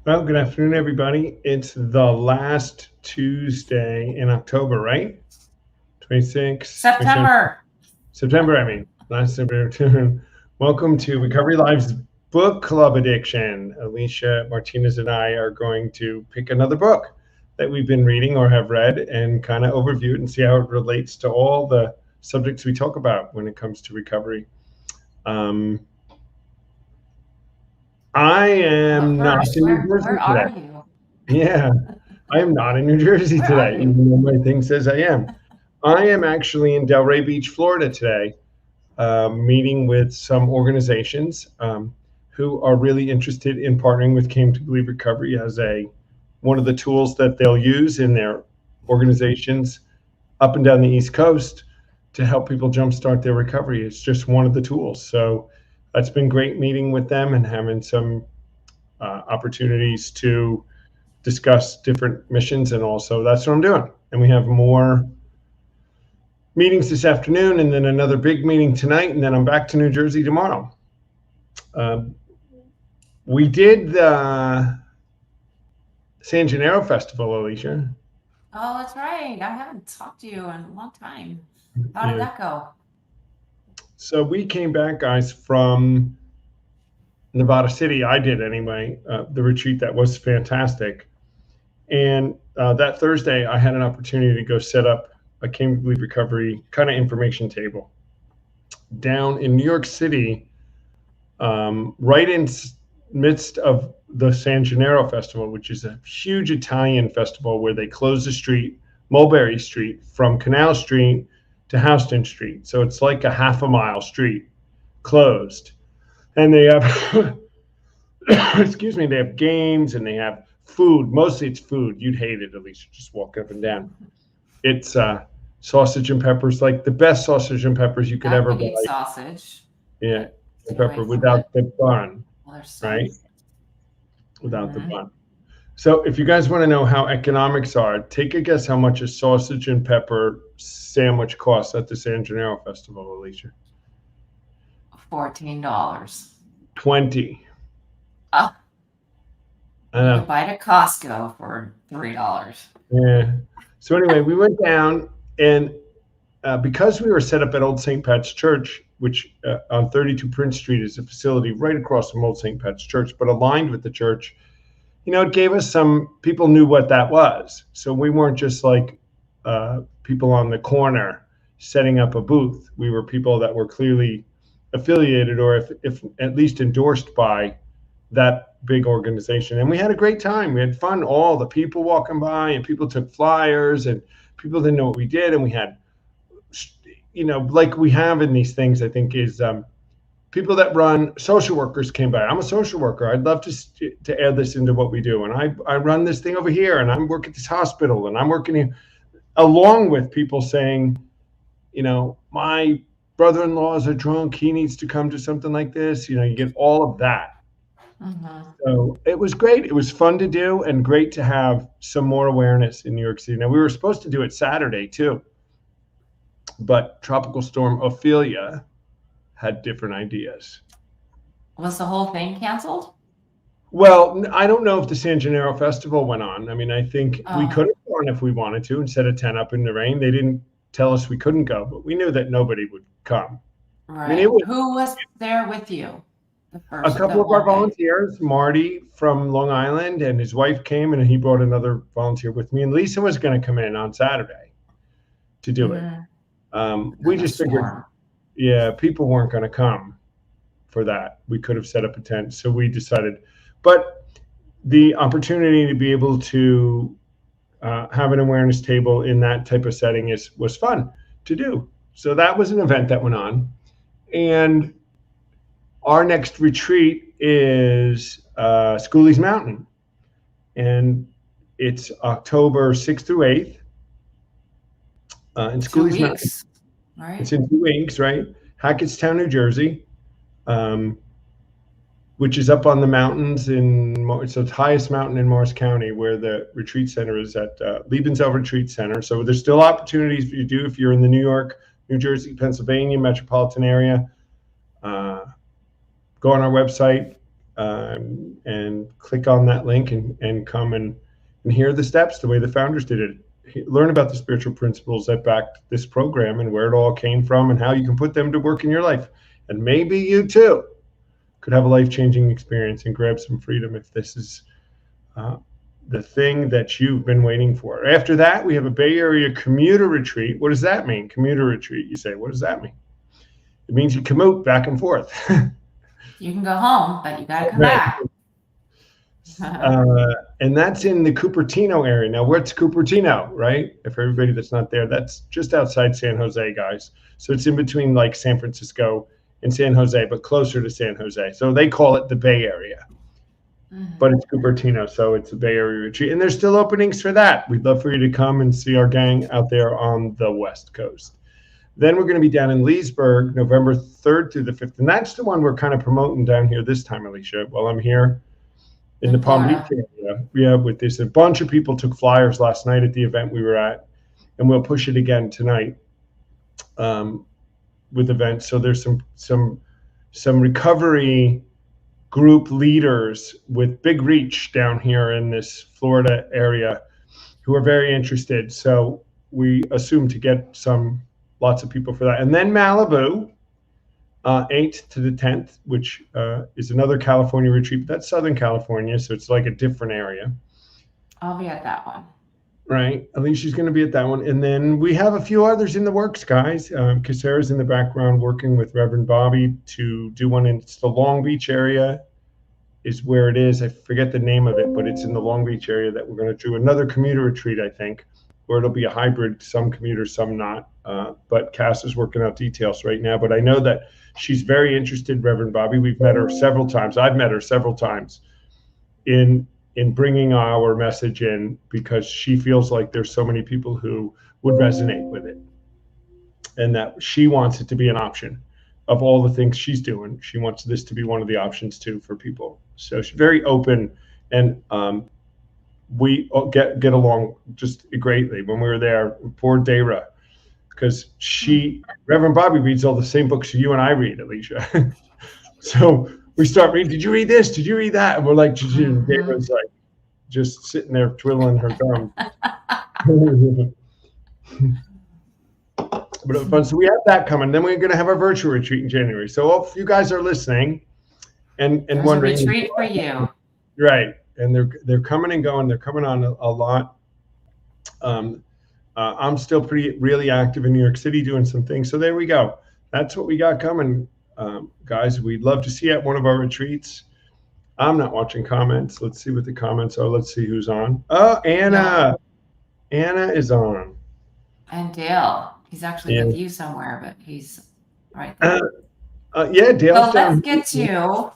Well, good afternoon, everybody. It's the last Tuesday in October, right? 26, 27, September. September, last September. Welcome to Recovery Live's Book Club Addiction. Alicia Martinez and I are going to pick another book that we've been reading or have read and kind of overview it and see how it relates to all the subjects we talk about when it comes to recovery. Um, I But am not first, in New where Jersey today. are you? Yeah, I am not in New Jersey Where are today, you? even though my thing says I am. I am actually in Delray Beach, Florida today, meeting with some organizations who are really interested in partnering with Came to Believe Recovery as one of the tools that they'll use in their organizations up and down the East Coast to help people jumpstart their recovery. It's just one of the tools. So it's been great meeting with them and having some opportunities to discuss different missions, and also that's what I'm doing. And we have more meetings this afternoon, and then another big meeting tonight, and then I'm back to New Jersey tomorrow. Um, we did the San Gennaro Festival, Alicia. Oh, that's right. I haven't talked to you in a long time. How did Yeah. that go? So we came back, guys, from Nevada City. I did anyway. The retreat that was fantastic, and that Thursday I had an opportunity to go set up a Came to Believe Recovery kind of information table down in New York City, right in midst of the San Gennaro Festival, which is a huge Italian festival where they close the street, Mulberry Street, from Canal Street to Houston Street. So it's like a half a mile street closed. And they have, excuse me, they have games and they have food. Mostly it's food. You'd hate it, at least. You just walk up and down. It's sausage and peppers, like the best sausage and peppers you could I ever can buy. eat sausage, Yeah, but and stay pepper away from without the the bun, other stuff. right? Without the Mm-hmm. bun. So if you guys want to know how economics are, take a guess how much a sausage and pepper sandwich costs at the San Gennaro Festival, Alicia. $14. 20. Oh, I you know. could buy it at Costco for $3. Yeah. So anyway, we went down, and because we were set up at Old St. Pat's Church, which on 32 Prince Street is a facility right across from Old St. Pat's Church, but aligned with the church, it gave us some people knew what that was. So we weren't just like people on the corner setting up a booth. We were people that were clearly affiliated, or if at least endorsed by that big organization. And we had a great time. We had fun. All the people walking by, and people took flyers, and people didn't know what we did. And we had, like we have in these things, I think, is people that run, social workers came by. I'm a social worker. I'd love to add this into what we do. And I run this thing over here, and I'm working at this hospital, and I'm working here, along with people saying, my brother-in-law is a drunk. He needs to come to something like this. You get all of that. Mm-hmm. So it was great. It was fun to do and great to have some more awareness in New York City. Now, we were supposed to do it Saturday too, but Tropical Storm Ophelia had different ideas. Was the whole thing canceled? Well, I don't know if the San Gennaro Festival went on. I mean, I think we Oh, could have gone if we wanted to and set a tent up in the rain. They didn't tell us we couldn't go, but we knew that nobody would come. I mean, it right. was Who was there with you a couple the of our one day? volunteers. Marty from Long Island and his wife came, and he brought another volunteer with me. And Lisa was going to come in on Saturday to do it. Mm-hmm. We Then the just figured, storm. yeah, people weren't going to come for that. We could have set up a tent. So we decided. But the opportunity to be able to have an awareness table in that type of setting was fun to do. So that was an event that went on. And our next retreat is Schooley's Mountain, and it's October 6th through 8th in two Schooley's Mountain. weeks, right? It's in 2 weeks, right? Hackettstown, New Jersey, um, which is up on the mountains so it's the highest mountain in Morris County, where the retreat center is at Liebenzell Retreat Center. So there's still opportunities for you to do if you're in the New York, New Jersey, Pennsylvania metropolitan area. Uh, Go on our website, and click on that link and come and hear the steps the way the founders did it. Learn about the spiritual principles that backed this program and where it all came from and how you can put them to work in your life. And maybe you too could have a life-changing experience and grab some freedom if this is the thing that you've been waiting for. After that, we have a Bay Area commuter retreat. What does that mean? Commuter retreat. You say, what does that mean? It means you commute back and forth. You can go home, but you got to come back. And that's in the Cupertino area. Now, what's Cupertino, right? If everybody that's not there, that's just outside San Jose, guys. So it's in between like San Francisco and San Jose, but closer to San Jose. So they call it the Bay Area. But it's Cupertino, so it's a Bay Area retreat. And there's still openings for that. We'd love for you to come and see our gang out there on the West Coast. Then we're going to be down in Leesburg, November 3rd through the 5th. And that's the one we're kind of promoting down here this time, Alicea, while I'm here in the Palm Beach area. Yeah, with this. A bunch of people took flyers last night at the event we were at, and we'll push it again tonight with events. So there's some recovery group leaders with big reach down here in this Florida area who are very interested. So we assume to get lots of people for that. And then Malibu, 8th to the 10th, which is another California retreat. But that's Southern California, so it's like a different area. I'll be at that one. Right. Alicia's going to be at that one. And then we have a few others in the works, guys. Casera's in the background working with Reverend Bobby to do one. It's the Long Beach area is where it is. I forget the name of it, but it's in the Long Beach area that we're going to do another commuter retreat, I think, where it'll be a hybrid, some commuters, some not. But Cass is working out details right now. But I know that she's very interested, Reverend Bobby. We've met her several times. I've met her several times in bringing our message in because she feels like there's so many people who would resonate with it and that she wants it to be an option of all the things she's doing. She wants this to be one of the options too for people. So she's very open, and we get along just greatly. When we were there, poor Dara, because Reverend Bobby reads all the same books you and I read, Alicea. So we start reading, did you read this? Did you read that? And we're like, Dara's like just sitting there twiddling her thumb. But it was fun. So we have that coming. Then we're going to have our virtual retreat in January. So if you guys are listening and wondering, a retreat for you, right? And they're coming and going. They're coming on a lot. I'm still really active in New York City doing some things. So there we go. That's what we got coming, guys. We'd love to see you at one of our retreats. I'm not watching comments. Let's see what the comments are. Let's see who's on. Oh, Anna. Yeah. Anna is on. And Dale. He's actually with you somewhere, but he's right there. Yeah, Dale's so let's get to.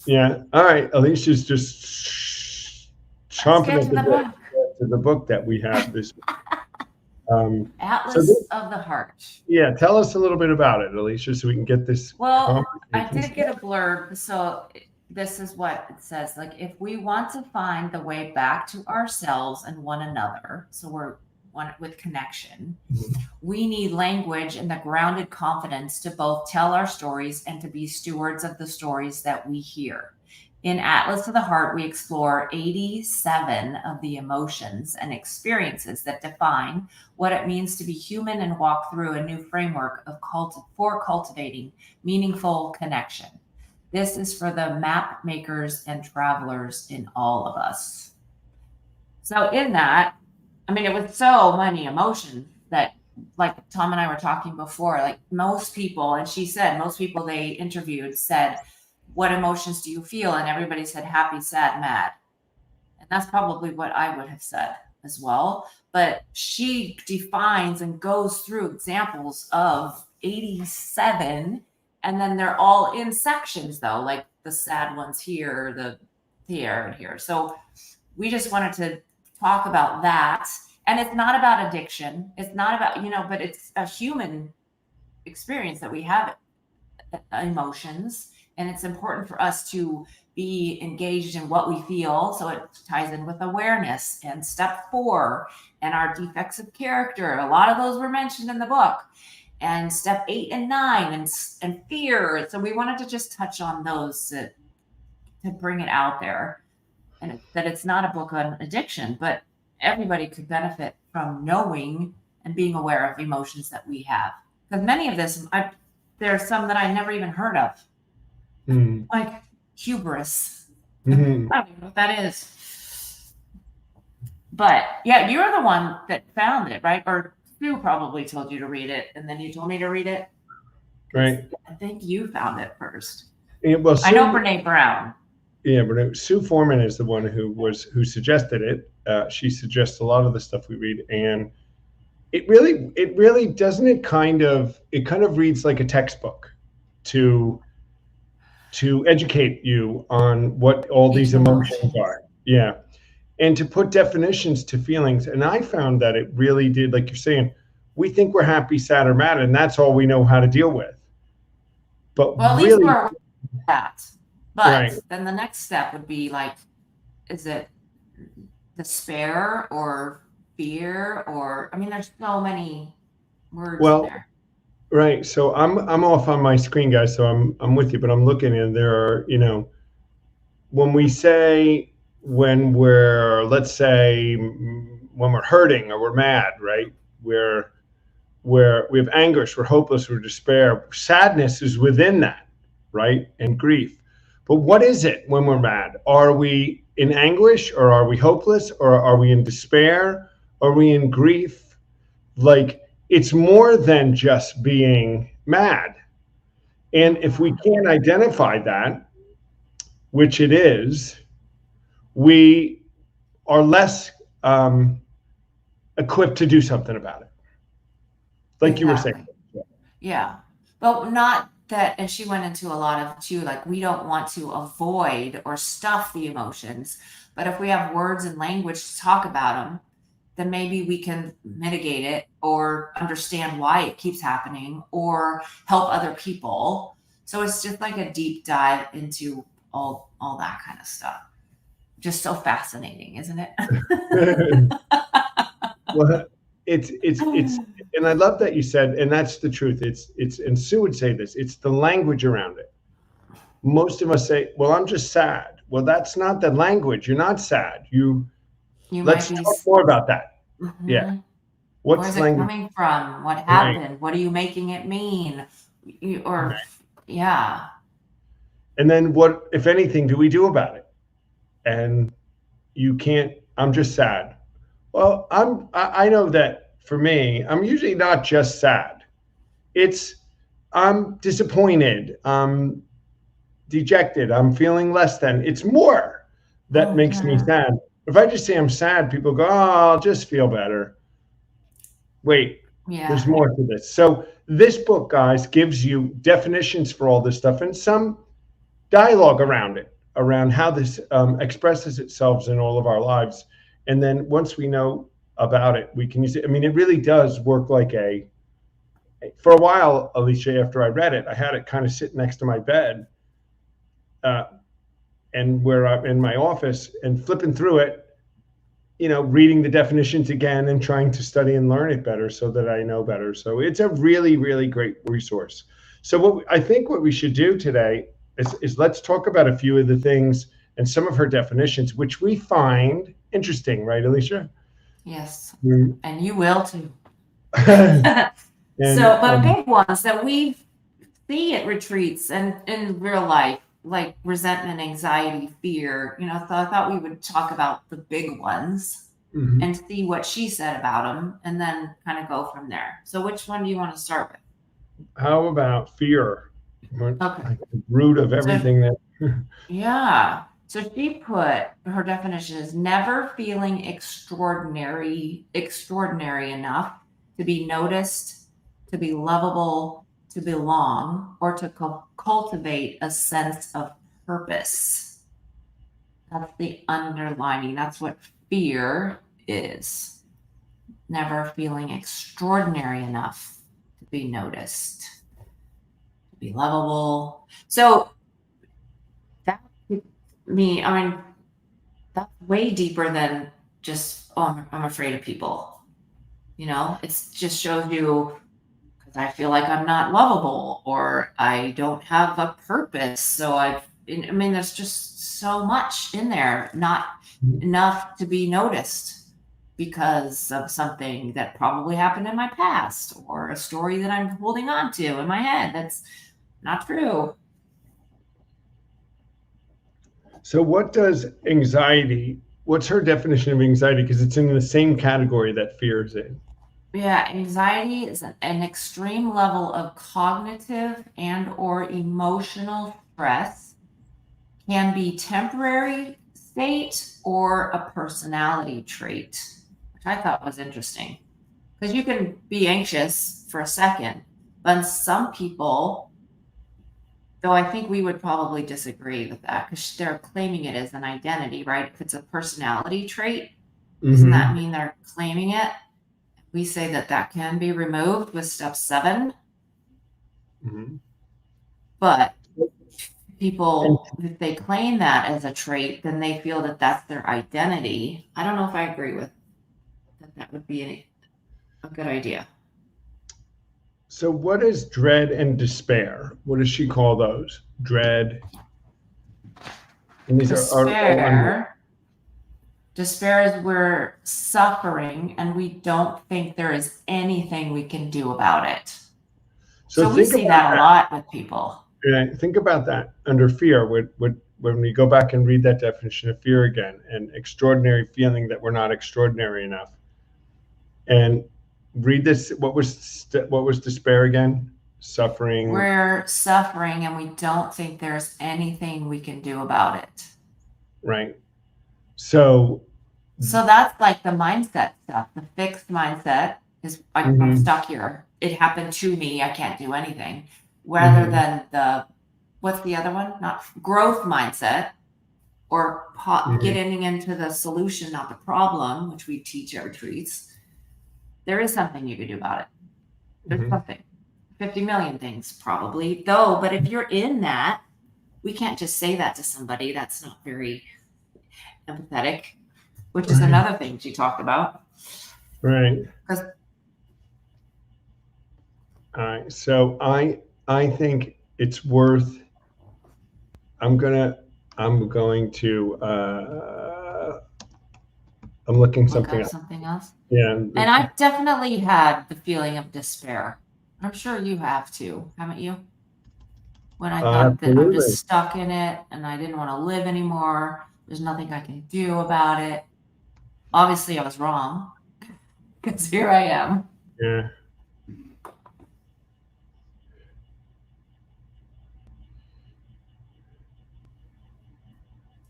Yeah. All right. Alicia's just chomping at the book that we have this week. Atlas of the Heart. Yeah. Tell us a little bit about it, Alicea, so we can get this. Well, I did get a blurb. So this is what it says. Like, if we want to find the way back to ourselves and one another, so we're one with connection, we need language and the grounded confidence to both tell our stories and to be stewards of the stories that we hear. In Atlas of the Heart, we explore 87 of the emotions and experiences that define what it means to be human and walk through a new framework for cultivating meaningful connection. This is for the map makers and travelers in all of us. So in that, I mean, it was so many emotions that, like Tom and I were talking before, like most people, and she said, most people they interviewed said, what emotions do you feel? And everybody said happy, sad, mad. And that's probably what I would have said as well. But she defines and goes through examples of 87, and then they're all in sections though, like the sad ones here, the here and here. So we just wanted to talk about that. And it's not about addiction. It's not about, but it's a human experience that we have emotions. And it's important for us to be engaged in what we feel. So it ties in with awareness and step 4 and our defects of character. A lot of those were mentioned in the book. And step 8 and 9 and fear. So we wanted to just touch on those to to bring it out there, and that it's not a book on addiction, but everybody could benefit from knowing and being aware of emotions that we have. Because many of this, there are some that I never even heard of, like hubris. I don't even know what that is. But yeah, you're the one that found it, right? Or Sue probably told you to read it, and then you told me to read it. Right. I think you found it first. Yeah, well, I know Brene Brown. Yeah, but Sue Foreman is the one who suggested it. She suggests a lot of the stuff we read, and it really doesn't it kind of reads like a textbook to educate you on what all these emotions are. Yeah. And to put definitions to feelings. And I found that it really did, like you're saying, we think we're happy, sad, or mad, and that's all we know how to deal with. But well, at really, least we're that. But right. Then the next step would be like, is it despair or fear? Or, I mean, there's so many words there. Right. So I'm off on my screen, guys. So I'm with you, but I'm looking, and there are, when we say, let's say when we're hurting or we're mad, right? Where we have anguish, we're hopeless, we're despair. Sadness is within that, right? And grief. But what is it when we're mad? Are we in anguish, or are we hopeless, or are we in despair? Are we in grief? Like, it's more than just being mad. And if we can't identify that, which it is, we are less equipped to do something about it. Like you were saying. Yeah. But not that, and she went into a lot of too, like, we don't want to avoid or stuff the emotions, but if we have words and language to talk about them, then maybe we can mitigate it or understand why it keeps happening or help other people. So it's just like a deep dive into all that kind of stuff. Just so fascinating, isn't it? Well, it's and I love that you said, and that's the truth. It's and Sue would say this, it's the language around it. Most of us say, well, I'm just sad. Well, that's not the language. You're not sad. Let's talk more about that. Mm-hmm. Yeah. Where's it coming from? What happened? Right. What are you making it mean? Right. Yeah. And then what, if anything, do we do about it? And you can't, I'm just sad. Well, I know that for me, I'm usually not just sad. I'm disappointed. I'm dejected. I'm feeling less than. It's more that makes me sad. If I just say I'm sad, people go, oh, I'll just feel better. Wait, there's more to this. So this book, guys, gives you definitions for all this stuff and some dialogue around it, around how this expresses itself in all of our lives. And then once we know about it, we can use it. I mean, it really does work like for a while, Alicea, after I read it, I had it kind of sit next to my bed and where I'm in my office and flipping through it, reading the definitions again and trying to study and learn it better so that I know better. So it's a really, really great resource. So I think what we should do today is let's talk about a few of the things and some of her definitions, which we find interesting, right, Alicea? Yes, and you will too. But big ones that we see at retreats and in real life, like resentment, anxiety, fear. So I thought we would talk about the big ones and see what she said about them, and then kind of go from there. So which one do you want to start with? How about fear? Okay. Like the root of everything. Yeah. So she put, her definition is never feeling extraordinary enough to be noticed, to be lovable, to belong, or to cultivate a sense of purpose. That's the underlining. That's what fear is. Never feeling extraordinary enough to be noticed, to be lovable. So that that's way deeper than just, oh, I'm afraid of people. It just shows you, because I feel like I'm not lovable, or I don't have a purpose, so I mean, there's just so much in there, not enough to be noticed because of something that probably happened in my past or a story that I'm holding on to in my head. That's not true. So what does anxiety, what's her definition of anxiety? Because it's in the same category that fear is in. Yeah, anxiety is an extreme level of cognitive and or emotional stress, can be temporary state or a personality trait, which I thought was interesting. Because you can be anxious for a second, but some people, though I think we would probably disagree with that because they're claiming it as an identity, right? If it's a personality trait, doesn't that mean they're claiming it? We say that that can be removed with step 7. But people, if they claim that as a trait, then they feel that that's their identity. I don't know if I agree with that. That would be a good idea. So what is dread and despair? What does she call those? Dread. And these despair is we're suffering and we don't think there is anything we can do about it. So we see that a lot with people. Yeah, think about that under fear. When we go back and read that definition of fear again, an extraordinary feeling that we're not extraordinary enough. And read this. What was despair again? Suffering. We're suffering and we don't think there's anything we can do about it. Right. So that's like the mindset stuff. The fixed mindset is I'm stuck here. It happened to me. I can't do anything. Rather than what's the other one? Not growth mindset or getting into the solution, not the problem, which we teach at retreats. There is something you can do about it. There's something. 50 million things probably, though. But if you're in that, we can't just say that to somebody. That's not very empathetic, which is another thing she talked about. Right. All right. So I think it's worth. I'm looking something up. Something else. Yeah. And I've definitely had the feeling of despair. I'm sure you have too, haven't you? When I thought that I'm just stuck in it and I didn't want to live anymore. There's nothing I can do about it. Obviously, I was wrong because here I am. Yeah.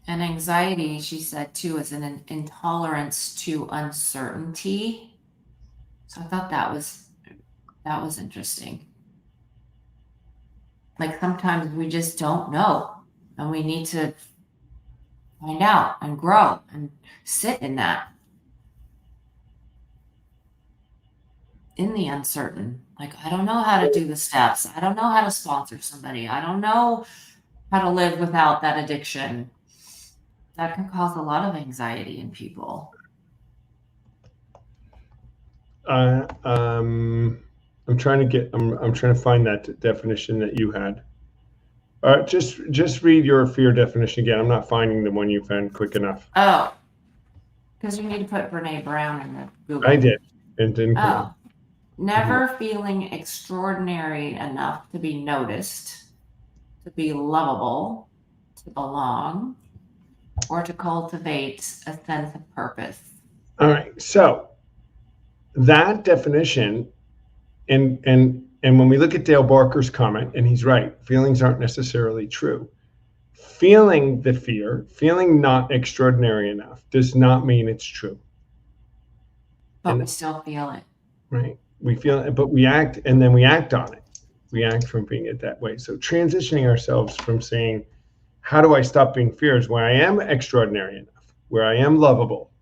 And anxiety, she said too, is an intolerance to uncertainty. So I thought that was interesting. Like sometimes we just don't know and we need to find out and grow and sit in that. In the uncertain. Like, I don't know how to do the steps. I don't know how to sponsor somebody. I don't know how to live without that addiction. That can cause a lot of anxiety in people. I'm trying to find that definition that you had. Just read your fear definition again. I'm not finding the one you found quick enough. Oh, because you need to put Brene Brown in the Google. I did. And didn't come. Never feeling extraordinary enough to be noticed, to be lovable, to belong, or to cultivate a sense of purpose. All right. So that definition, and when we look at Dale Barker's comment, and he's right, feelings aren't necessarily true. Feeling the fear, feeling not extraordinary enough, does not mean it's true. But we still feel it. Right. We feel it, but we act, and then we act on it. We act from being it that way. So transitioning ourselves from saying, how do I stop being fears where I am extraordinary enough, where I am lovable,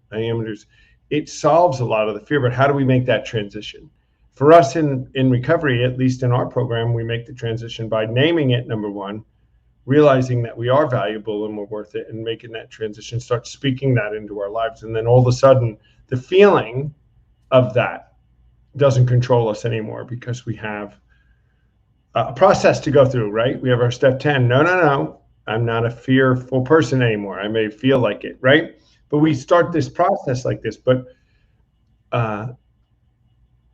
it solves a lot of the fear, but how do we make that transition? For us in recovery, at least in our program, we make the transition by naming it, number one, realizing that we are valuable and we're worth it, and making that transition, start speaking that into our lives. And then all of a sudden, the feeling of that doesn't control us anymore because we have a process to go through, right? We have our step 10. No. I'm not a fearful person anymore. I may feel like it, right? But we start this process like this, but uh,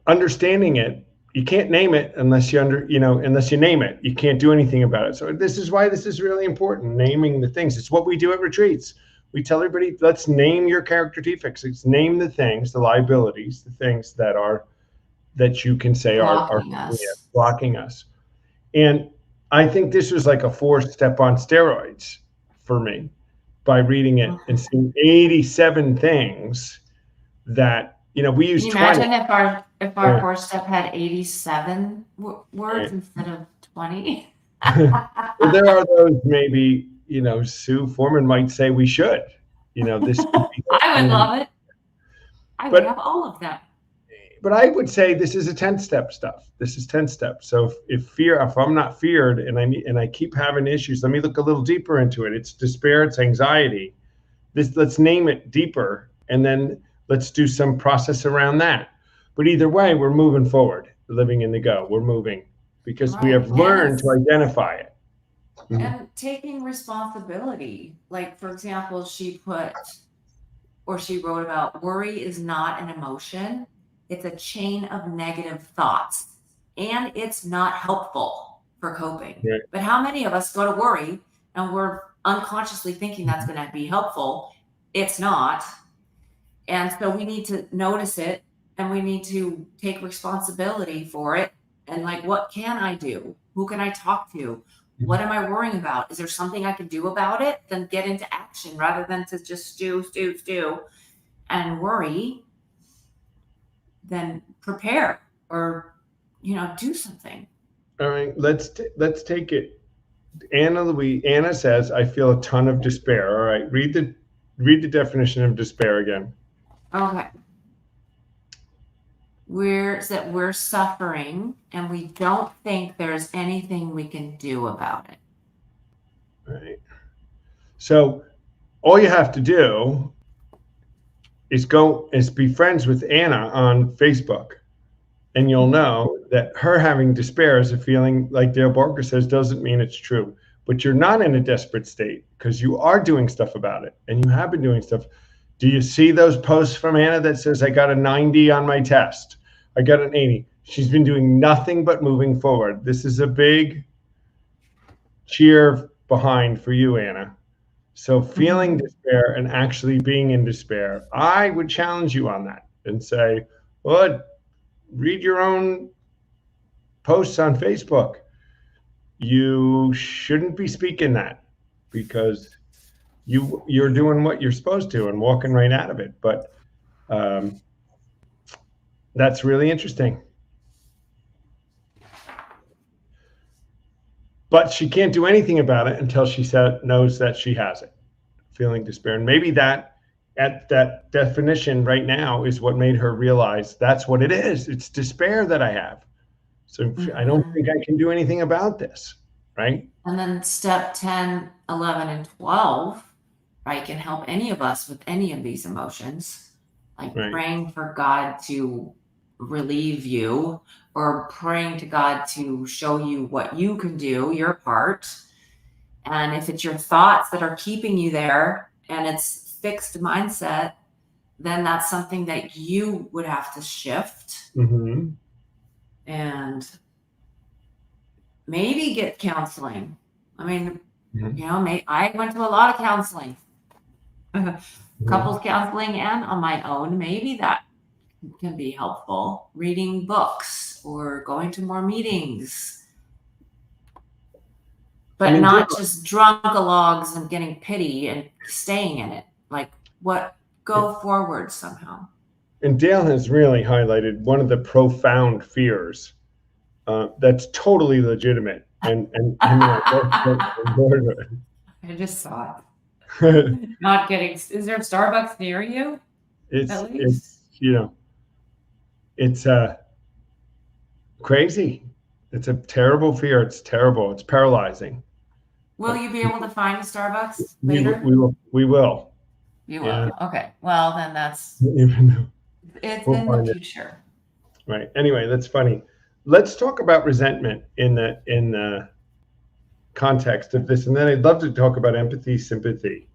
understanding it, you can't name it unless unless you name it. You can't do anything about it. So this is why this is really important, naming the things. It's what we do at retreats. We tell everybody, let's name your character defects. Let's name the things, the liabilities, the things that you can say are Blocking us. blocking us. And I think this was like a 4-step on steroids for me by reading it and seeing 87 things that, we use Can you 20. imagine if our 4-step had 87 words instead of 20? Well, there are those maybe, Sue Foreman might say we should, this. I would love it. I would have all of them. But I would say this is a 10-step stuff. This is 10 steps. So if I'm not feared and I keep having issues, let me look a little deeper into it. It's despair, it's anxiety. Let's name it deeper, and then let's do some process around that. But either way, we're moving forward, living in the go. We're moving because we have learned to identify it. And taking responsibility. Like, for example, she wrote about worry is not an emotion. It's a chain of negative thoughts, and it's not helpful for coping. Right. But how many of us go to worry and we're unconsciously thinking that's going to be helpful? It's not. And so we need to notice it, and we need to take responsibility for it. And like, what can I do? Who can I talk to? What am I worrying about? Is there something I can do about it? Then get into action rather than to just stew and worry. Then prepare or, do something. All right, let's take it. Anna says, I feel a ton of despair. All right, read the definition of despair again. Okay. We're suffering and we don't think there's anything we can do about it. Right. So all you have to do is be friends with Anna on Facebook, and you'll know that her having despair is a feeling, like Dale Barker says, doesn't mean it's true. But you're not in a desperate state because you are doing stuff about it, and you have been doing stuff. Do you see those posts from Anna that says, I got a 90 on my test? I got an 80. She's been doing nothing but moving forward. This is a big cheer behind for you, Anna. So feeling despair and actually being in despair, I would challenge you on that and say, well, read your own posts on Facebook. You shouldn't be speaking that because you're doing what you're supposed to and walking right out of it. But that's really interesting. But she can't do anything about it until she knows that she has it, feeling despair. And maybe that definition right now is what made her realize that's what it is. It's despair that I have. So I don't think I can do anything about this, right? And then step 10, 11, and 12, right, can help any of us with any of these emotions, like praying for God to relieve you, or praying to God to show you what you can do, your part. And if it's your thoughts that are keeping you there and it's fixed mindset, then that's something that you would have to shift. And maybe get counseling. I mean, I went to a lot of counseling, couples counseling, and on my own. Maybe that can be helpful. Reading books or going to more meetings, but not just drunkalogs and getting pity and staying in it. Like, go forward somehow. And Dale has really highlighted one of the profound fears that's totally legitimate. And I just saw it. Not getting. Is there a Starbucks near you? It's crazy. It's a terrible fear. It's terrible. It's paralyzing. Will you be able to find a Starbucks later? We will. You will. Yeah. Okay. Well, then it's in the future. Right. Anyway, that's funny. Let's talk about resentment in the context of this, and then I'd love to talk about empathy, sympathy,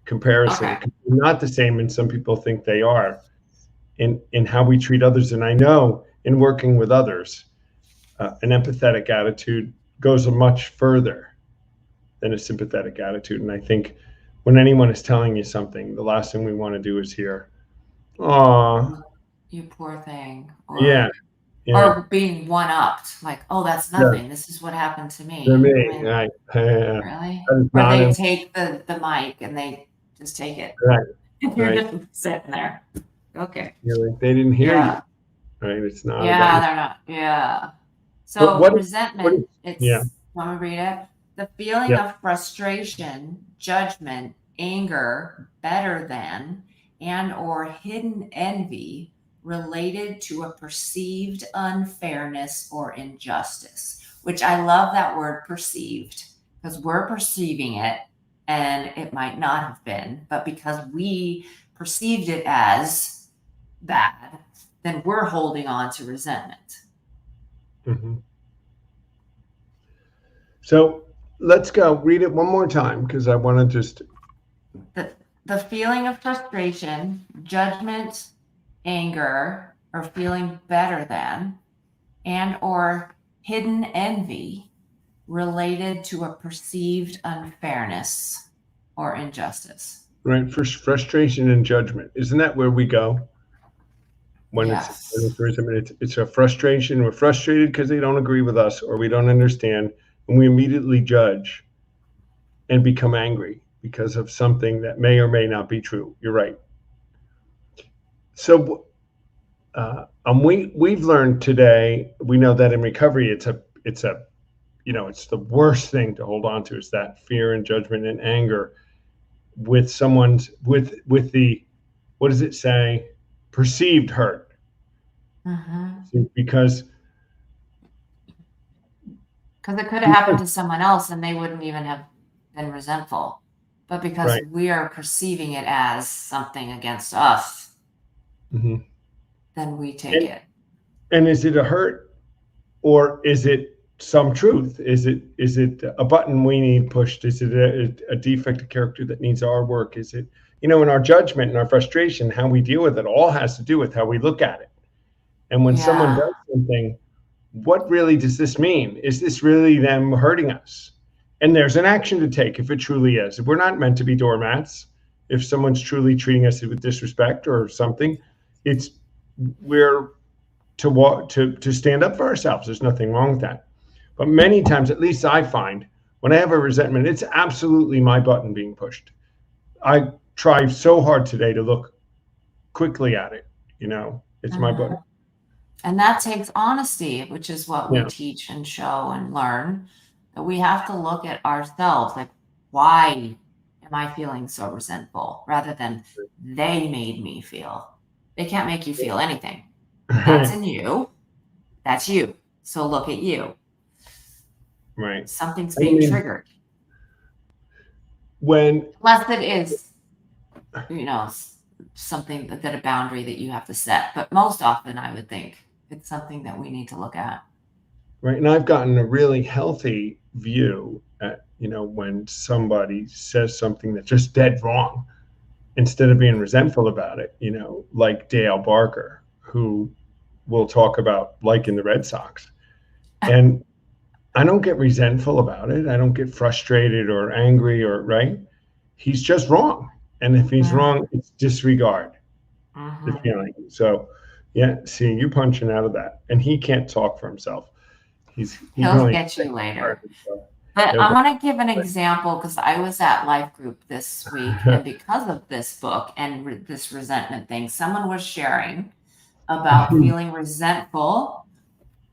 comparison. Okay. Because they're not the same, and some people think they are in how we treat others. And I know in working with others, an empathetic attitude goes much further than a sympathetic attitude. And I think when anyone is telling you something, the last thing we want to do is hear, "Oh, You poor thing," yeah, yeah, or being one-upped, like, "Oh, that's yeah, nothing. This is what happened to to me." I me, mean, right, yeah, really? that is Or not they em- take the mic and they just take it. right, And you're right. just sitting there. Okay. You're like, they didn't hear you, Yeah. right? It's not Yeah, about. they're not. Yeah. But So resentment, yeah, want me to read it? The feeling yeah, of frustration, judgment, anger, better than, and or hidden envy related to a perceived unfairness or injustice, which I love that word perceived, because we're perceiving it and it might not have been, but because we perceived it as bad, then we're holding on to resentment. hmm. So let's go read it one more time because I want to just. The feeling of frustration, judgment, anger, or feeling better than, and or hidden envy related to a perceived unfairness or injustice. Right, for frustration and judgment. Isn't that where we go when it's Yes. resentment? It's a frustration. We're frustrated because they don't agree with us or we don't understand, and we immediately judge and become angry because of something that may or may not be true. You're right. So, we've learned today. We know that in recovery, it's the worst thing to hold on to is that fear and judgment and anger with someone's with the, what does it say, perceived hurt. Mm-hmm. Because Because it could have happened to someone else and they wouldn't even have been resentful. But because right. we are perceiving it as something against us, Hmm. then we take it. And is it a hurt or is it some truth? Is it a button we need pushed? Is it a defect of character that needs our work? Is it, in our judgment and our frustration, how we deal with it all has to do with how we look at it. And when someone Yeah. does something, what really does this mean? Is this really them hurting us? And there's an action to take if it truly is. We're not meant to be doormats. If someone's truly treating us with disrespect or something, it's we're to stand up for ourselves. There's nothing wrong with that. But many times, at least I find, when I have a resentment, it's absolutely my button being pushed. I try so hard today to look quickly at it. It's my button. And that takes honesty, which is what we Yeah. teach and show and learn. That we have to look at ourselves, like, why am I feeling so resentful? Rather than they made me feel. They can't make you feel anything. That's in you. That's you. So look at you. Right. Something's being triggered. Unless it is, something that a boundary that you have to set. But most often, I would think it's something that we need to look at. Right. And I've gotten a really healthy view at, when somebody says something that's just dead wrong, instead of being resentful about it, like Dale Barker, who we'll talk about liking the Red Sox. And I don't get resentful about it. I don't get frustrated or angry right. He's just wrong. And if he's wrong, it's disregard the feeling. So, yeah, see, you punching out of that. And he can't talk for himself. He'll get you later. But I'm going to give an example because I was at Life Group this week. And because of this book and this resentment thing, someone was sharing about feeling resentful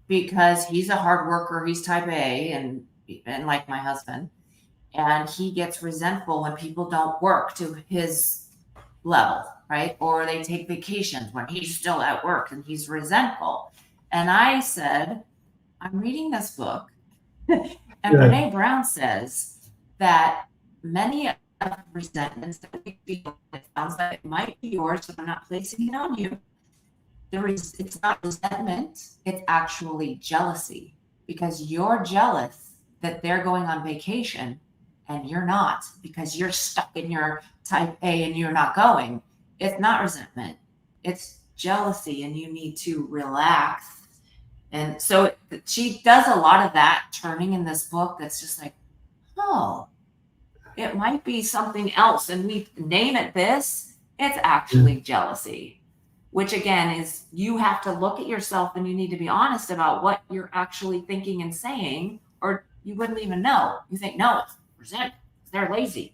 because he's a hard worker. He's type A and like my husband. And he gets resentful when people don't work to his level, right? Or they take vacations when he's still at work and he's resentful. And I said, I'm reading this book. And Brene Brown says that many of the resentments that we feel, it sounds like it might be yours, but I'm not placing it on you. It's not resentment, it's actually jealousy, because you're jealous that they're going on vacation and you're not because you're stuck in your type A and you're not going. It's not resentment. It's jealousy, and you need to relax. And so she does a lot of that turning in this book that's just like, oh, it might be something else. And we name it this, it's actually jealousy, which again is you have to look at yourself and you need to be honest about what you're actually thinking and saying, or you wouldn't even know. You think, no, it's resentment. They're lazy.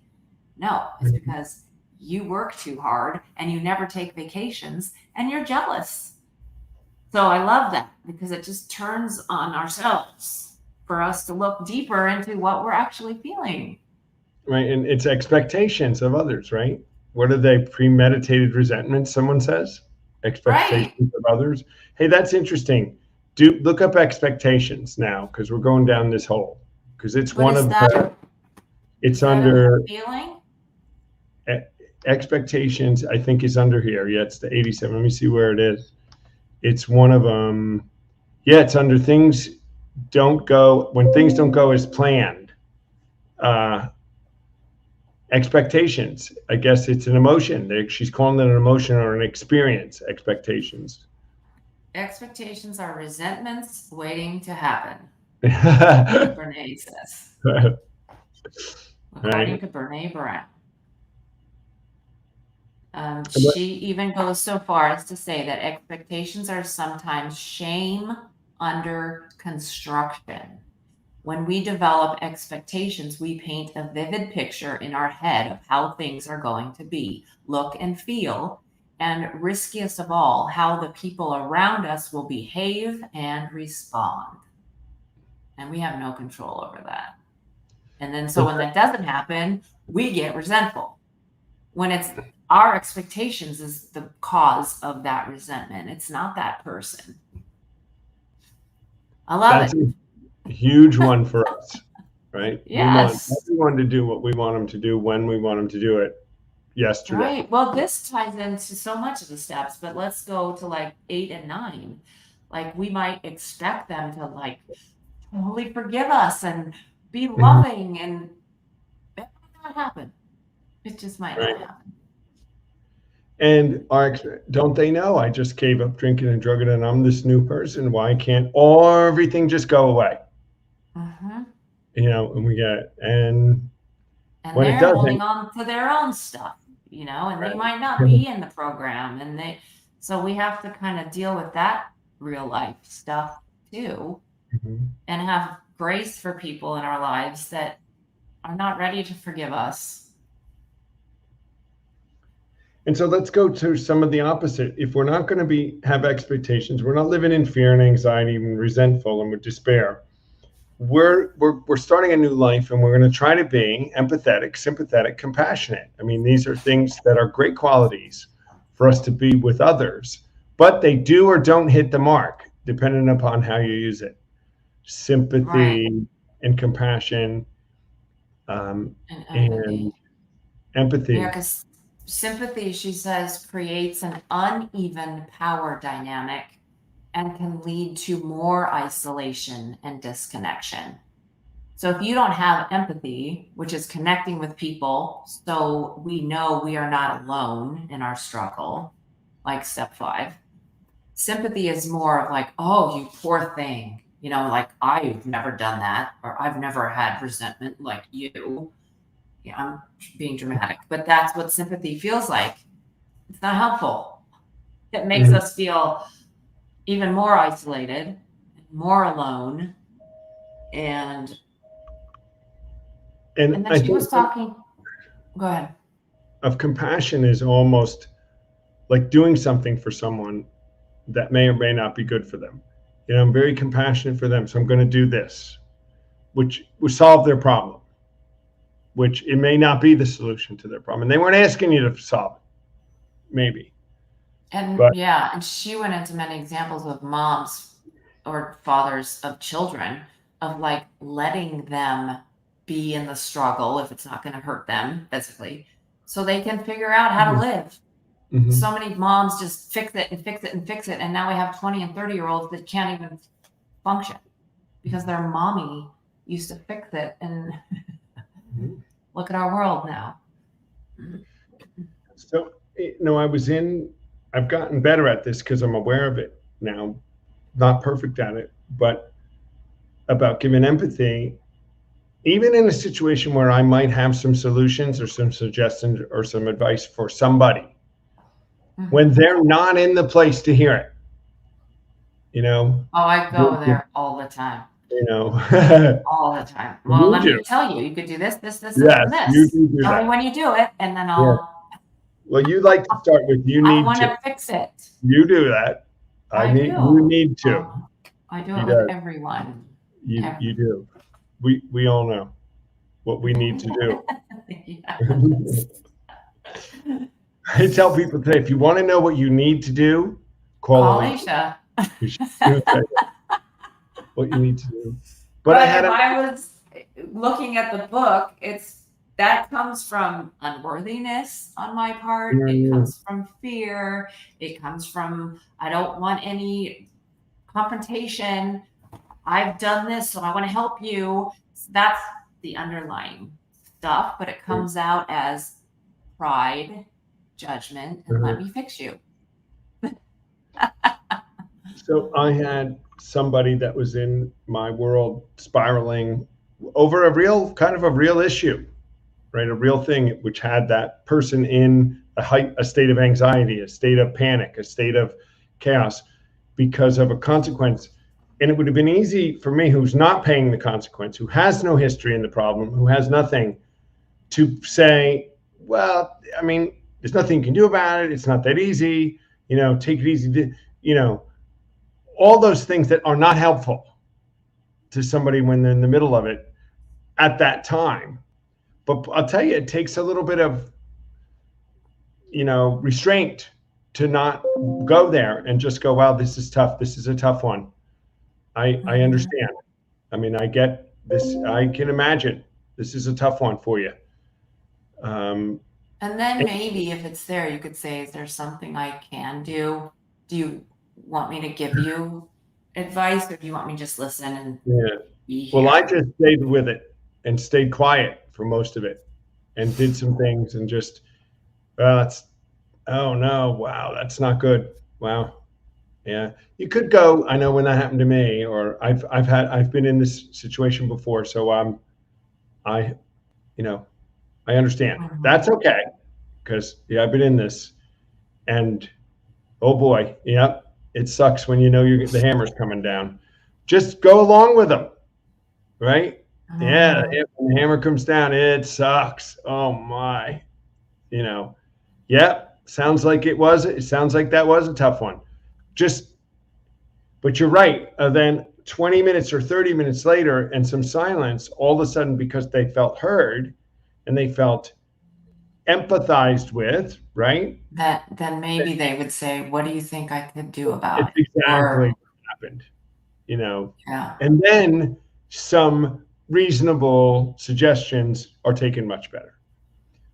No, it's because you work too hard and you never take vacations and you're jealous. So I love that because it just turns on ourselves for us to look deeper into what we're actually feeling. Right. And it's expectations of others, right? What are they? Premeditated resentment, someone says? Expectations of others. Hey, that's interesting. Do look up expectations now because we're going down this hole. Because it's What one is of that? the, it's Is that under a feeling? expectations, I think is under here. Yeah, it's the 87. Let me see where it is. It's one of them. Yeah, it's under things don't go when things don't go as planned. Expectations. I guess it's an emotion. She's calling it an emotion or an experience. Expectations. Expectations are resentments waiting to happen. Right. Brene says, according to Brene Brown. She even goes so far as to say that expectations are sometimes shame under construction. When we develop expectations, we paint a vivid picture in our head of how things are going to be, look and feel, and riskiest of all, how the people around us will behave and respond. And we have no control over that. And then so when that doesn't happen, we get resentful. When it's our expectations is the cause of that resentment. It's not that person. I love That's it. a huge one for us, right? Yes. We want everyone to do what we want them to do when we want them to do it yesterday. Right. Well, this ties into so much of the steps, but let's go to like 8 and 9. Like we might expect them to like totally forgive us and be loving, and that might not happen. It just might not happen. And don't they know I just gave up drinking and drugging and I'm this new person? Why can't everything just go away? You know, and we get and when they're it doesn't, holding on to their own stuff, you know, and they might not be in the program, and so we have to kind of deal with that real life stuff too, and have grace for people in our lives that are not ready to forgive us. And so let's go to some of the opposite. If we're not going to have expectations, we're not living in fear and anxiety and resentful and with despair. We're starting a new life, and we're going to try to be empathetic, sympathetic, compassionate. I mean, these are things that are great qualities for us to be with others, but they do or don't hit the mark depending upon how you use it. Sympathy and compassion and empathy. Yeah, because sympathy, she says, creates an uneven power dynamic and can lead to more isolation and disconnection. So if you don't have empathy, which is connecting with people, so we know we are not alone in our struggle, like step 5, sympathy is more of like, oh, you poor thing. You know, like I've never done that, or I've never had resentment like you. Yeah, I'm being dramatic, but that's what sympathy feels like. It's not helpful. It makes us feel even more isolated, more alone. And then she was talking, go ahead. Of compassion is almost like doing something for someone that may or may not be good for them. You know, I'm very compassionate for them, so I'm going to do this, which will solve their problem, which it may not be the solution to their problem. And they weren't asking you to solve it, maybe. And and she went into many examples of moms or fathers of children of like letting them be in the struggle if it's not going to hurt them physically, so they can figure out how to live. So many moms just fix it and fix it and fix it, and now we have 20 and 30-year-olds that can't even function because their mommy used to fix it, and Mhm. look at our world now. So, I've gotten better at this because I'm aware of it now, not perfect at it, but about giving empathy, even in a situation where I might have some solutions or some suggestions or some advice for somebody, when they're not in the place to hear it, you know, Oh, I go you there all the time. know, All the time. Well, you let me do. tell you, you could do this, this, this, this, and Yes, you this. do Tell me that. when you do it, and then Yeah. I'll. Well, you like to start with you I need want to. to fix it. You do that. I You do. need to. I do He it with does. everyone. You do. We all know what we need to do. I tell people today, if you want to know what you need to do, call Alicea. Alicea. What you need to do. But if I was looking at the book, that comes from unworthiness on my part. It comes from fear. It comes from, I don't want any confrontation. I've done this, so I want to help you. That's the underlying stuff, but it comes out as pride, judgment, and let me fix you. So I had somebody that was in my world spiraling over a real issue, right? A real thing, which had that person in a state of anxiety, a state of panic, a state of chaos because of a consequence. And it would have been easy for me, who's not paying the consequence, who has no history in the problem, who has nothing, to say, well, I mean, there's nothing you can do about it. It's not that easy. Take it easy. All those things that are not helpful to somebody when they're in the middle of it at that time. But I'll tell you, it takes a little bit of, restraint to not go there and just go, wow, this is tough. This is a tough one. I understand. I mean, I get this. I can imagine this is a tough one for you. And then maybe if it's there, you could say, is there something I can do? Do you want me to give you advice, or do you want me to just listen and be here? Well, I just stayed with it and stayed quiet for most of it and did some things and just, oh no, wow, that's not good. Wow. Yeah. You could go, I know when that happened to me, or I've been in this situation before. So I understand. That's okay. Because I've been in this, and oh boy, yeah, it sucks when the hammer's coming down. Just go along with them, right? Yeah, when the hammer comes down, it sucks. Oh my, sounds like it was. It sounds like that was a tough one. But you're right. Then 20 minutes or 30 minutes later, and some silence, all of a sudden, because they felt heard and they felt empathized with, right? Then maybe they would say, what do you think I could do about It's it? exactly what happened, Yeah. And then some reasonable suggestions are taken much better.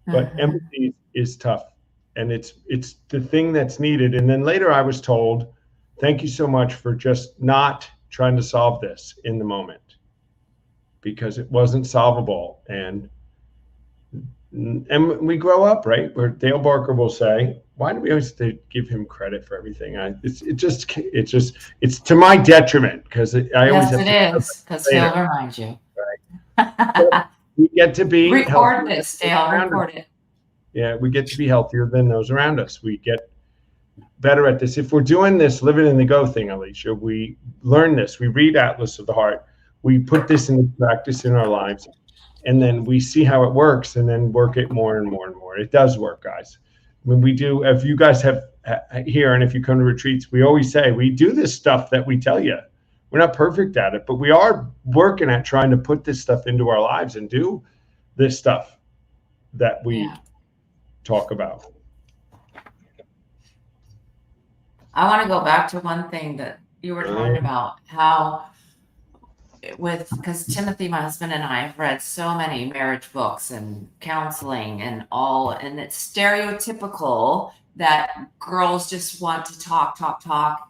But empathy is tough, and it's the thing that's needed. And then later I was told, thank you so much for just not trying to solve this in the moment, because it wasn't solvable. And we grow up, right? Where Dale Barker will say, why do we always give him credit for everything? It's to my detriment, because I always have it is, because he'll remind you. Right. We get to be record this, Dale. Record it. Yeah, we get to be healthier than those around us. We get better at this. If we're doing this living in the go thing, Alicea, we learn this. We read Atlas of the Heart. We put this into practice in our lives, and then we see how it works, and then work it more and more and more. It does work, guys. When we do, if you guys have here, and if you come to retreats, we always say we do this stuff that we tell you. We're not perfect at it, but we are working at trying to put this stuff into our lives and do this stuff that we talk about. I want to go back to one thing that you were talking about, how because Timothy, my husband, and I have read so many marriage books and counseling and it's stereotypical that girls just want to talk,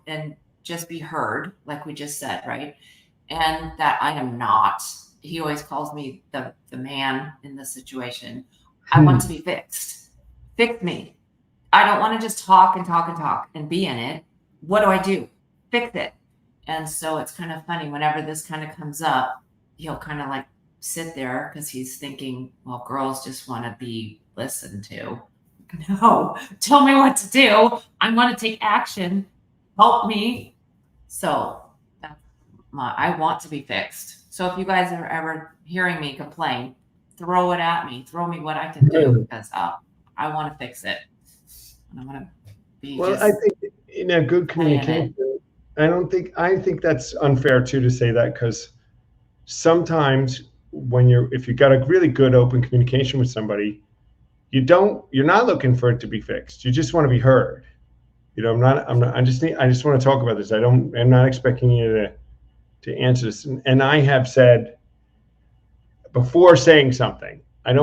and just be heard, like we just said, right? And that I am not he always calls me the man in the situation. I want to be fixed. Fix me. I don't want to just talk and talk and talk and be in it. What do I do? Fix it. And so it's kind of funny whenever this kind of comes up, he'll kind of like sit there because he's thinking, well, girls just want to be listened to. No, tell me what to do. I want to take action. Help me. So that's I want to be fixed. So if you guys are ever hearing me complain, throw it at me. Throw me what I can do because I want to fix it. And I want to be Well, just I think in a good communication, I think that's unfair too to say that, because sometimes if you've got a really good open communication with somebody, you're not looking for it to be fixed. You just want to be heard. I just want to talk about this. I'm not expecting you to answer this. And I have said before saying something, I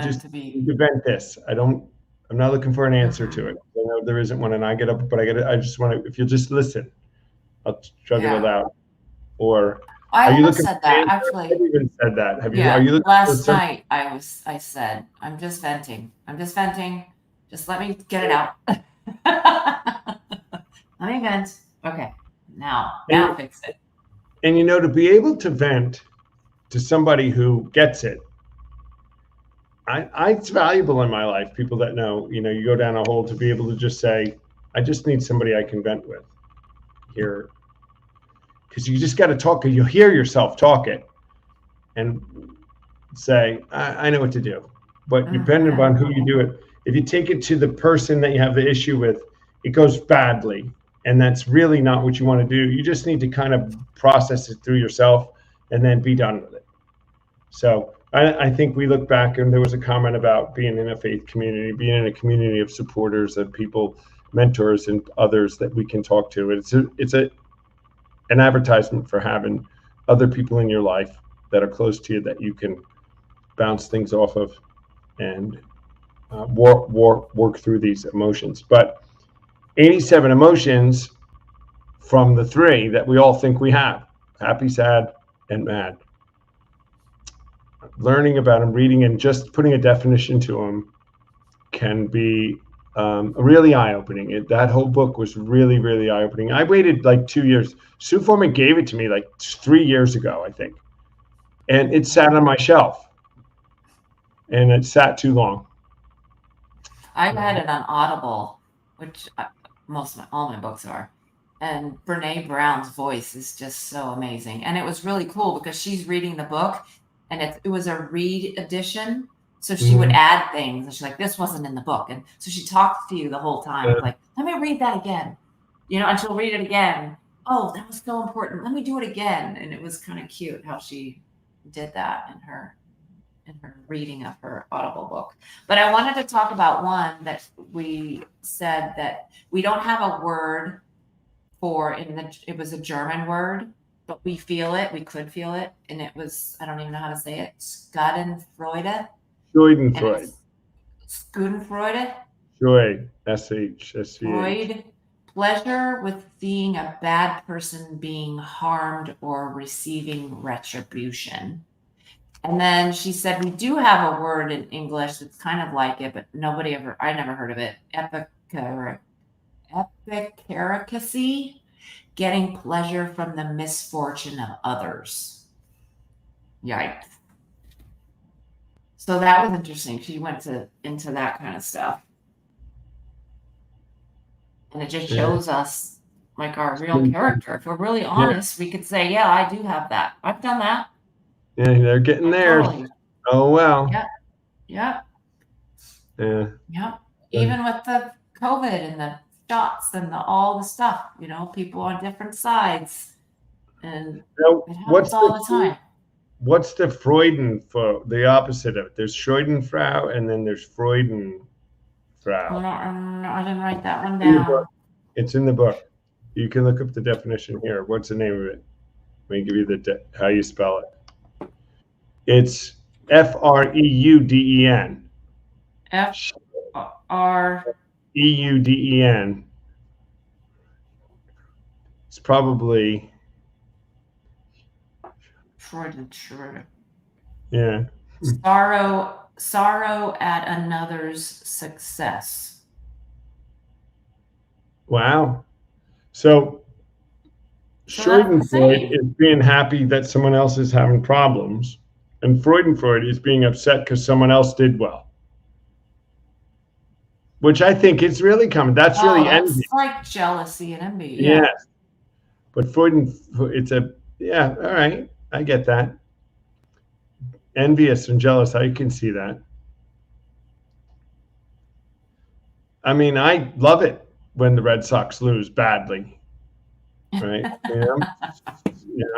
just prevent this. I'm not looking for an answer to it. I know there isn't one, and I get up, but I just want to, if you'll just listen, I'll struggle it out. Or I have said that actually. I've even said that. Are you last night I said, I'm just venting. Just let me get it out. Let me vent. Okay. Now fix it. And to be able to vent to somebody who gets it, it's valuable in my life. People that know, you go down a hole, to be able to just say, I just need somebody I can vent with here. Because you just got to talk. You'll hear yourself talk it and say, I know what to do. But depending upon who you do it, if you take it to the person that you have the issue with, it goes badly. And that's really not what you want to do. You just need to kind of process it through yourself and then be done with it. So I think we look back, and there was a comment about being in a faith community, being in a community of supporters, of people, mentors, and others that we can talk to. It's an advertisement for having other people in your life that are close to you that you can bounce things off of and work through these emotions. But 87 emotions from the 3 that we all think we have: happy, sad, and mad. Learning about them, reading, and just putting a definition to them can be really eye-opening. That whole book was really, really eye-opening. I waited like 2 years. Sue Foreman gave it to me like 3 years ago, I think. And it sat on my shelf. And it sat too long. I've had it on Audible, which all my books are. And Brene Brown's voice is just so amazing. And it was really cool because she's reading the book, and it was a read edition. So she would add things, and she's like, this wasn't in the book. And so she talks to you the whole time, like, let me read that again. And she'll read it again. Oh, that was so important. Let me do it again. And it was kind of cute how she did that in her reading of her Audible book. But I wanted to talk about one that we said that we don't have a word for it was a German word, but we feel it. We could feel it. And it was, I don't even know how to say it, Schadenfreude. Schadenfreude. Schadenfreude. Freud. S-H-S-C-H. Freud. Pleasure with seeing a bad person being harmed or receiving retribution. And then she said, we do have a word in English that's kind of like it, but I never heard of it. Epicaricacy, getting pleasure from the misfortune of others. Yikes. So that was interesting. She went into that kind of stuff. And it just shows us like our real character. If we're really honest, we could say, yeah, I do have that. I've done that. Yeah, they're getting there. Totally. Oh, well. Yeah. Even with the COVID and the shots and all the stuff, people on different sides. And it happens all the time. What's the Freuden for the opposite of it? There's Freudenfrau, and then there's Freudenfrau. I didn't write that one down. It's in the book. You can look up the definition here. What's the name of it? Let me give you how you spell it. It's Freuden. Freuden. It's probably Freudenschröder. Yeah. Sorrow at another's success. Wow. So So that's the Schadenfreude same. is being happy that someone else is having problems, and Freudenfreude is being upset because someone else did well. Which I think is really common. That's Oh, really that's envy. like jealousy and envy. Yeah. Yes. But it's yeah, all right. I get that. Envious and jealous. I can see that. I mean, I love it when the Red Sox lose badly, right?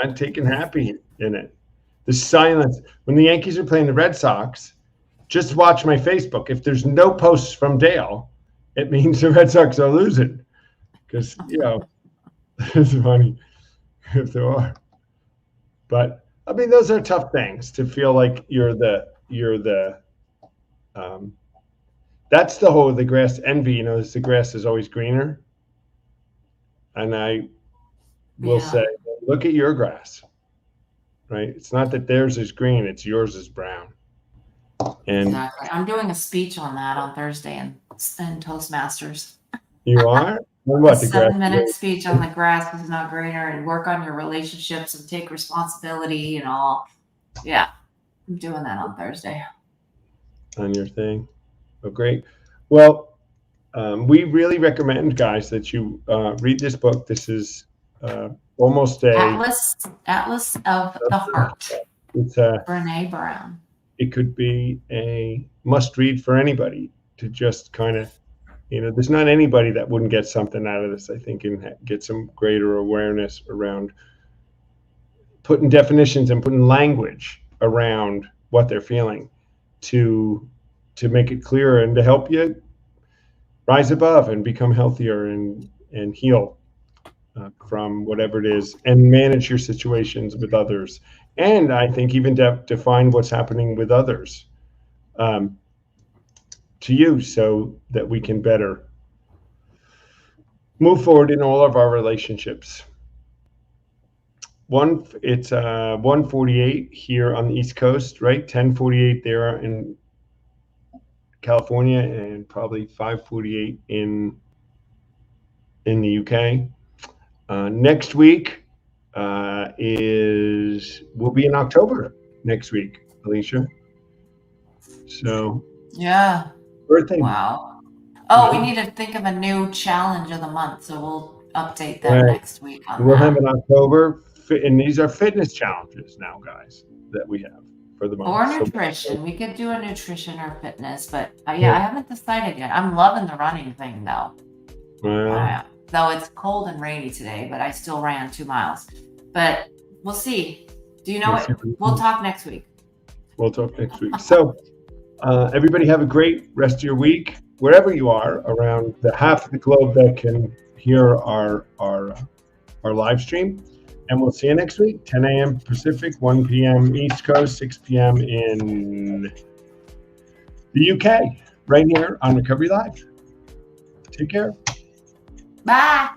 I'm taking happy in it. The silence. When the Yankees are playing the Red Sox, just watch my Facebook. If there's no posts from Dale, it means the Red Sox are losing. Because, it's funny if there are. But I mean, those are tough things to feel like that's the whole the grass envy, is the grass is always greener. And I will say, look at your grass, right? It's not that theirs is green, it's yours is brown. And exactly. I'm doing a speech on that on Thursday in Toastmasters. You are? A 7-minute speech on the grass is not greener, and work on your relationships and take responsibility and all. Yeah, I'm doing that on Thursday. On your thing. Oh, great. Well, we really recommend, guys, that you read this book. This is almost a Atlas of the Heart. It's Brene Brown. It could be a must-read for anybody to just kind of, there's not anybody that wouldn't get something out of this, I think, and get some greater awareness around putting definitions and putting language around what they're feeling to make it clearer and to help you rise above and become healthier and heal from whatever it is and manage your situations with others. And I think even define what's happening with others to you so that we can better move forward in all of our relationships. It's 1:48 here on the East Coast, right? 10:48 there in California, and probably 5:48 in the UK. Next week will be in October next week, Alicea. So birthday. Wow. Oh, we need to think of a new challenge of the month, so we'll update that next week. We'll have an October, and these are fitness challenges now, guys, that we have for the month. Or nutrition. We could do a nutrition or fitness, but I haven't decided yet. I'm loving the running thing, though. Though it's cold and rainy today, but I still ran 2 miles. But we'll see. Do you know what? We'll talk next week. So everybody have a great rest of your week, wherever you are around the half of the globe that can hear our live stream. And we'll see you next week, 10 a.m. Pacific, 1 p.m. East Coast, 6 p.m. in the UK, right here on Recovery Live. Take care. Bye.